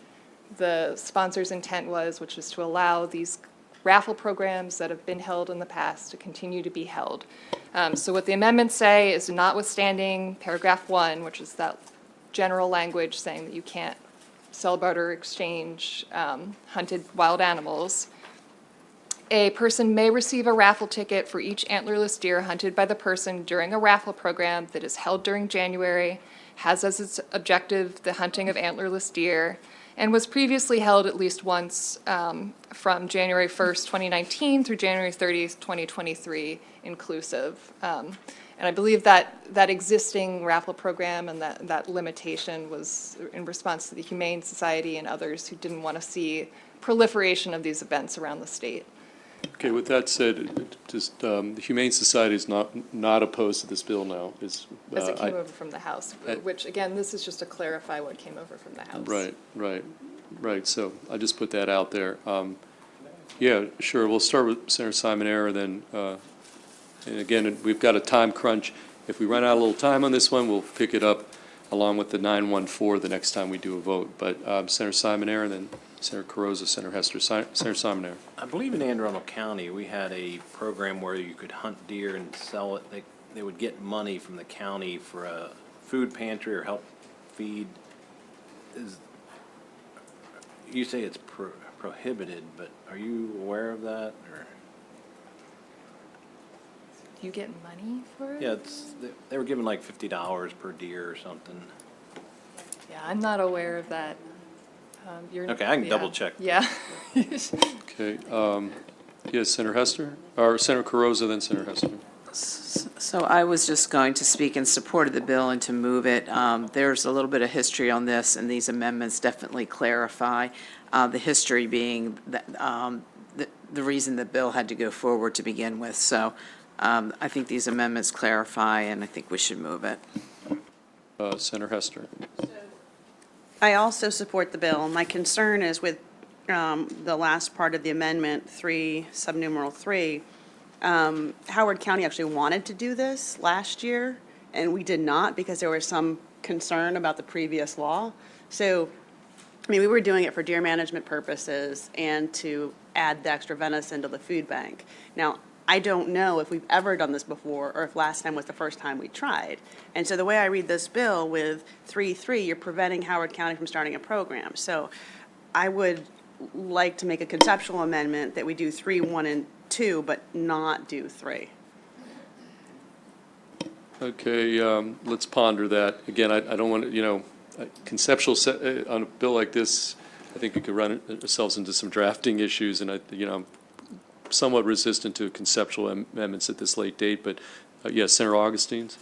[SPEAKER 9] the sponsor's intent was, which is to allow these raffle programs that have been held in the past to continue to be held. So what the amendments say is, notwithstanding paragraph 1, which is that general language saying that you can't sell, barter, exchange hunted wild animals, a person may receive a raffle ticket for each antlerless deer hunted by the person during a raffle program that is held during January, has as its objective the hunting of antlerless deer, and was previously held at least once from January 1st, 2019 through January 30th, 2023 inclusive. And I believe that existing raffle program and that limitation was in response to the Humane Society and others who didn't want to see proliferation of these events around the state.
[SPEAKER 1] Okay, with that said, just, the Humane Society is not opposed to this bill now.
[SPEAKER 9] As it came over from the House, which, again, this is just to clarify what came over from the House.
[SPEAKER 1] Right. So I just put that out there. Yeah, sure. We'll start with Senator Simon-Ayer, then, and again, we've got a time crunch. If we run out a little time on this one, we'll pick it up along with the 914 the next time we do a vote. But Senator Simon-Ayer, and then Senator Carrozza, Senator Hester. Senator Simon-Ayer.
[SPEAKER 7] I believe in Anne Arundel County, we had a program where you could hunt deer and sell it. They would get money from the county for a food pantry or help feed. You say it's prohibited, but are you aware of that? Or?
[SPEAKER 9] You get money for it?
[SPEAKER 7] Yeah, they were giving like $50 per deer or something.
[SPEAKER 9] Yeah, I'm not aware of that.
[SPEAKER 7] Okay, I can double check.
[SPEAKER 9] Yeah.
[SPEAKER 1] Okay. Yes, Senator Hester, or Senator Carrozza, then Senator Hester.
[SPEAKER 12] So I was just going to speak in support of the bill and to move it. There's a little bit of history on this, and these amendments definitely clarify. The history being that, the reason the bill had to go forward to begin with. So I think these amendments clarify, and I think we should move it.
[SPEAKER 1] Senator Hester.
[SPEAKER 2] I also support the bill. My concern is with the last part of the amendment, 3, subnumeral 3. Howard County actually wanted to do this last year, and we did not because there was some concern about the previous law. So, I mean, we were doing it for deer management purposes and to add the extra venison to the food bank. Now, I don't know if we've ever done this before or if last time was the first time we tried. And so the way I read this bill with 3-3, you're preventing Howard County from starting a program. So I would like to make a conceptual amendment that we do 3, 1, and 2, but not do 3.
[SPEAKER 1] Okay, let's ponder that. Again, I don't want to, conceptual, on a bill like this, I think we could run ourselves into some drafting issues, and I'm somewhat resistant to conceptual amendments at this late date, but yes, Senator Augustine's?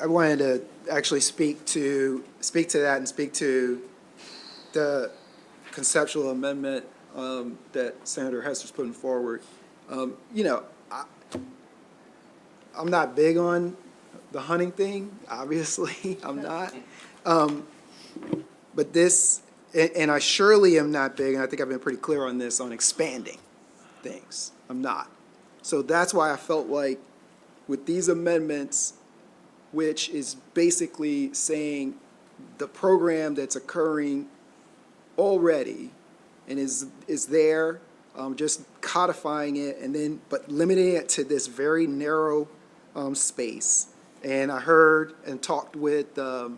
[SPEAKER 5] I wanted to actually speak to that and speak to the conceptual amendment that Senator Hester's putting forward. I'm not big on the hunting thing, obviously, I'm not. But this, and I surely am not big, and I think I've been pretty clear on this, on expanding things. I'm not. So that's why I felt like with these amendments, which is basically saying the program that's occurring already and is there, just codifying it and then, but limiting it to this very narrow space. And I heard and talked with the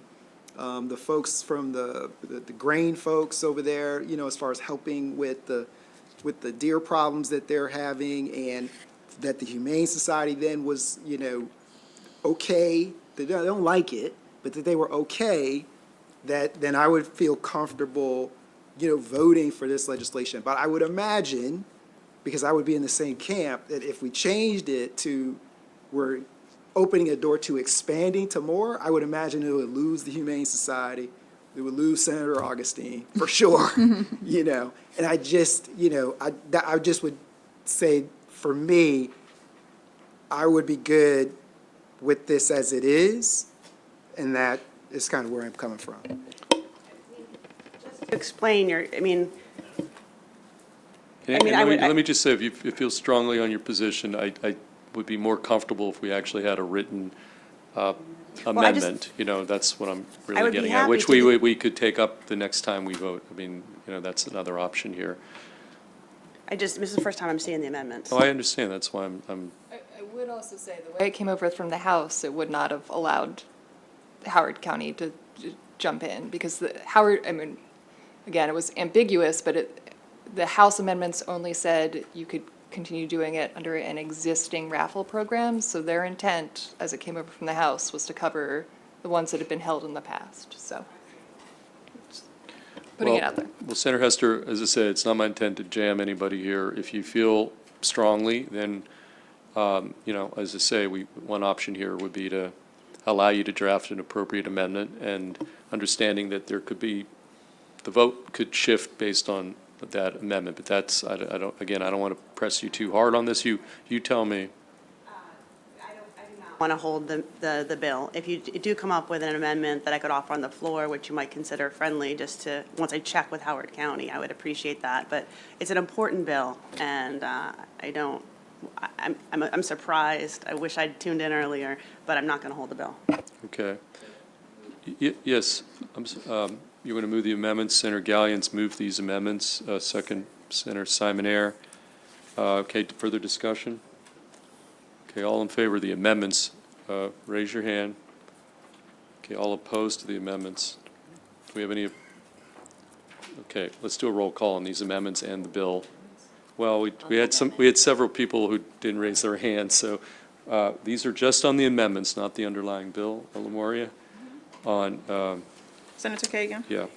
[SPEAKER 5] folks from the grain folks over there, as far as helping with the deer problems that they're having, and that the Humane Society then was, okay, they don't like it, but that they were okay, that then I would feel comfortable, voting for this legislation. But I would imagine, because I would be in the same camp, that if we changed it to, we're opening a door to expanding to more, I would imagine it would lose the Humane Society. It would lose Senator Augustine, for sure, And I just, I just would say, for me, I would be good with this as it is, and that is kind of where I'm coming from.
[SPEAKER 2] To explain your,
[SPEAKER 1] And let me just say, if you feel strongly on your position, I would be more comfortable if we actually had a written amendment. That's what I'm
[SPEAKER 2] I
[SPEAKER 1] really
[SPEAKER 2] would be
[SPEAKER 1] getting at,
[SPEAKER 2] happy
[SPEAKER 1] which
[SPEAKER 2] to
[SPEAKER 1] we could take up the next time we vote. That's another option here.
[SPEAKER 2] this is the first time I'm seeing the amendments.
[SPEAKER 1] Oh, I understand. That's why I'm
[SPEAKER 9] I would also say the way it came over from the House, it would not have allowed Howard County to jump in, because again, it was ambiguous, but the House amendments only said you could continue doing it under an existing raffle program, so their intent, as it came over from the House, was to cover the ones that had been held in the past, so. Putting it out there.
[SPEAKER 1] Well, Senator Hester, as I said, it's not my intent to jam anybody here. If you feel strongly, then, as I say, one option here would be to allow you to draft an appropriate amendment, and understanding that there could be, the vote could shift based on that amendment, but that's, I don't want to press you too hard on this. You tell me.
[SPEAKER 2] I do not want to hold the bill. If you do come up with an amendment that I could offer on the floor, which you might consider friendly, just to, once I check with Howard County, I would appreciate that. But it's an important bill, and I'm surprised. I wish I'd tuned in earlier, but I'm not going to hold the bill.
[SPEAKER 1] Okay. Yes, you want to move the amendments. Senator Gallions moved these amendments. Second, Senator Simonaire. Okay, further discussion? Okay, all in favor of the amendments, raise your hand. Okay, all opposed to the amendments? Do we have any? Okay, let's do a roll call on these amendments and the bill. Well, we had several people who didn't raise their hands, so these are just on the amendments, not the underlying bill. Lamoria, on
[SPEAKER 11] Senator Kagan?
[SPEAKER 1] yeah.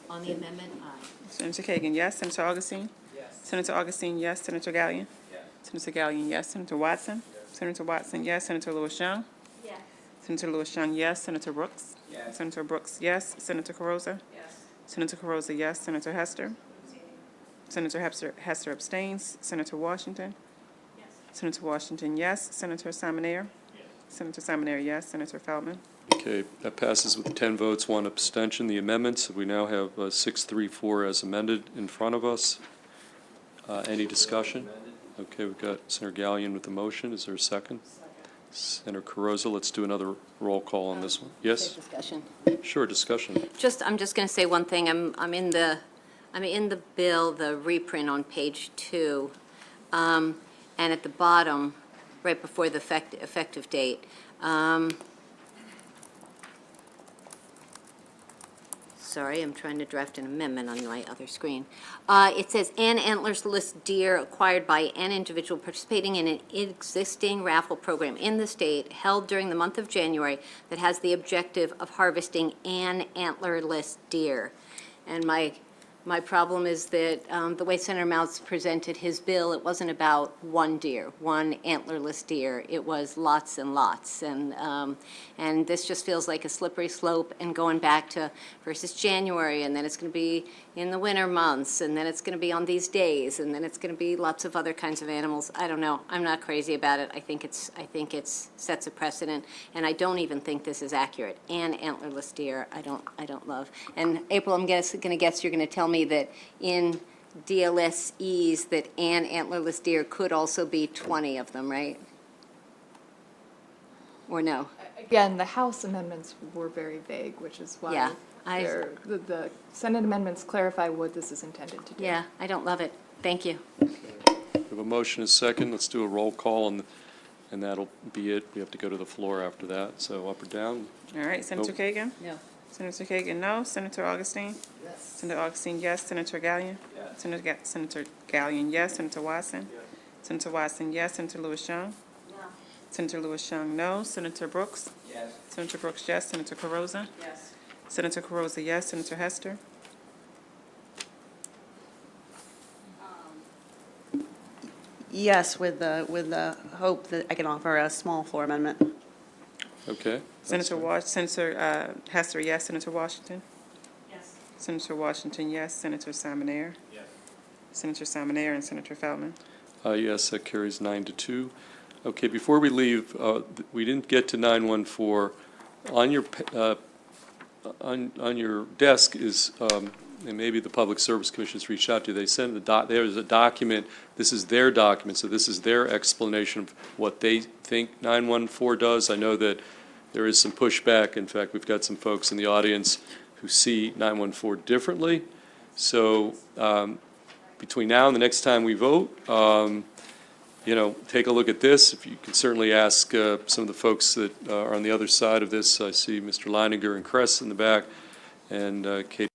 [SPEAKER 6] On the amendment, aye.
[SPEAKER 11] Senator Kagan, yes. Senator Augustine? Yes. Senator Augustine, yes. Senator Gallion? Yes. Senator Gallion, yes. Senator Watson? Yes. Senator Watson, yes. Senator Lewis-Young?
[SPEAKER 6] Yes.
[SPEAKER 11] Senator Lewis-Young, yes. Senator Brooks? Yes. Senator Brooks, yes. Senator Carozza? Yes. Senator Carozza, yes. Senator Hester? Senator Hester abstains. Senator Washington? Yes. Senator Washington, yes. Senator Simonaire? Yes. Senator Simonaire, yes. Senator Feldman?
[SPEAKER 1] Okay, that passes with 10 votes, 1 abstention. The amendments, we now have 634 as amended in front of us. Any discussion? Okay, we've got Senator Gallion with the motion. Is there a second? Senator Carozza, let's do another roll call on this one. Yes?
[SPEAKER 6] Discussion.
[SPEAKER 1] Sure, discussion.
[SPEAKER 6] I'm just going to say one thing. I'm in the bill, the reprint on page 2, and at the bottom, right before the effective date. Sorry, I'm trying to draft an amendment on my other screen. It says, "An antlerless deer acquired by an individual participating in an existing raffle program in the state held during the month of January that has the objective of harvesting an antlerless deer." And my problem is that the way Senator Mounts presented his bill, it wasn't about one deer, one antlerless deer. It was lots and lots. And this just feels like a slippery slope and going back to versus January, and then it's going to be in the winter months, and then it's going to be on these days, and then it's going to be lots of other kinds of animals. I don't know. I'm not crazy about it. I think it's sets a precedent, and I don't even think this is accurate. An antlerless deer, I don't love. And April, I'm going to guess you're going to tell me that in DLSEs that an antlerless deer could also be 20 of them, right? Or no?
[SPEAKER 9] Again, the House amendments were very vague, which is
[SPEAKER 6] Yeah,
[SPEAKER 9] why the Senate amendments clarify what this is intended to do.
[SPEAKER 6] Yeah, I don't love it. Thank you.
[SPEAKER 1] We have a motion and a second. Let's do a roll call, and that'll be it. We have to go to the floor after that. So up or down?
[SPEAKER 11] All right, Senator
[SPEAKER 1] Nope.
[SPEAKER 11] Kagan?
[SPEAKER 6] No.
[SPEAKER 11] Senator Kagan, no. Senator Augustine? Yes. Senator Augustine, yes. Senator Gallion? Yes. Senator Gallion, yes. Senator Watson? Yes. Senator Watson, yes. Senator Lewis Young?
[SPEAKER 6] No.
[SPEAKER 11] Senator Lewis Young, no. Senator Brooks?
[SPEAKER 5] Yes.
[SPEAKER 11] Senator Brooks, yes. Senator Carozza?
[SPEAKER 6] Yes.
[SPEAKER 11] Senator Carozza, yes. Senator Hester?
[SPEAKER 2] Yes, with the hope that I can offer a small floor amendment.
[SPEAKER 1] Okay.
[SPEAKER 11] Senator Hester, yes. Senator Washington?
[SPEAKER 6] Yes.
[SPEAKER 11] Senator Washington, yes. Senator Simonaire? Yes. Senator Simonaire and Senator Feldman?
[SPEAKER 1] Yes, that carries 9-2. Okay, before we leave, we didn't get to 914. On your desk is, and maybe the Public Service Commission's reached out to you, they sent there's a document, this is their document, so this is their explanation of what they think 914 does. I know that there is some pushback. In fact, we've got some folks in the audience who see 914 differently. So between now and the next time we vote, take a look at this. If you can certainly ask some of the folks that are on the other side of this. I see Mr. Leininger and Kress in the back, and Kate